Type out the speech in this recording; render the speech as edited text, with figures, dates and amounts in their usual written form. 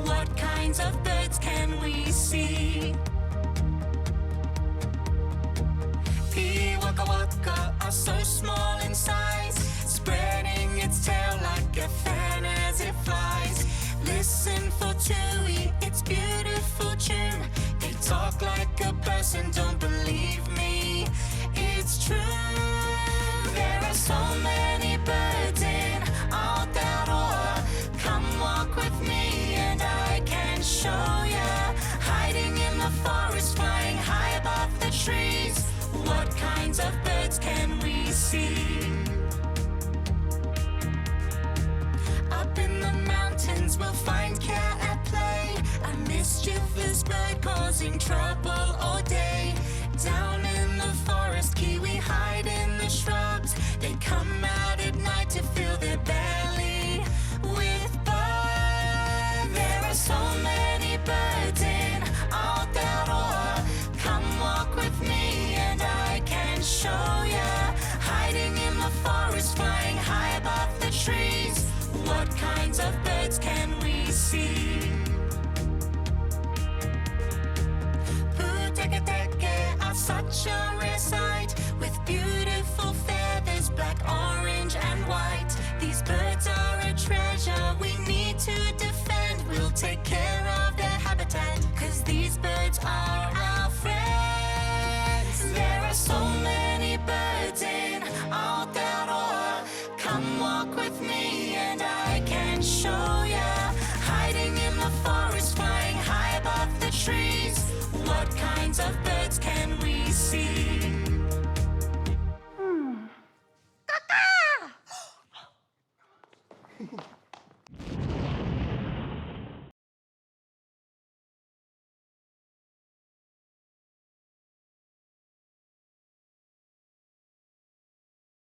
What kinds of birds can we see? Pee Waka Waka are so small in size, spreading its tail like a fan as it flies. Listen for Tui, its beautiful tune. They talk like a person, don't believe me, it's true. There are so many birds in Aotearoa. Come walk with me and I can show ya. Hiding in the forest, flying high above the trees. What kinds of birds can we see? Up in the mountains we'll find care at play, a mischievous bird causing trouble all day. Down in the forest, kiwi hide in the shrubs. They come out at night to fill their belly with bud. There are so many birds in Aotearoa. Come walk with me and I can show ya. Hiding in the forest, flying high above the trees. What kinds of birds can we see? Puteketeke are such a rare sight, with beautiful feathers, black, orange and white. These birds are a treasure we need to defend. We'll take care of their habitat, 'cause these birds are our friends. There are so many birds in Aotearoa. Come walk with me and I can show ya. Hiding in the forest, flying high above the trees. What kinds of birds can we see? Caca!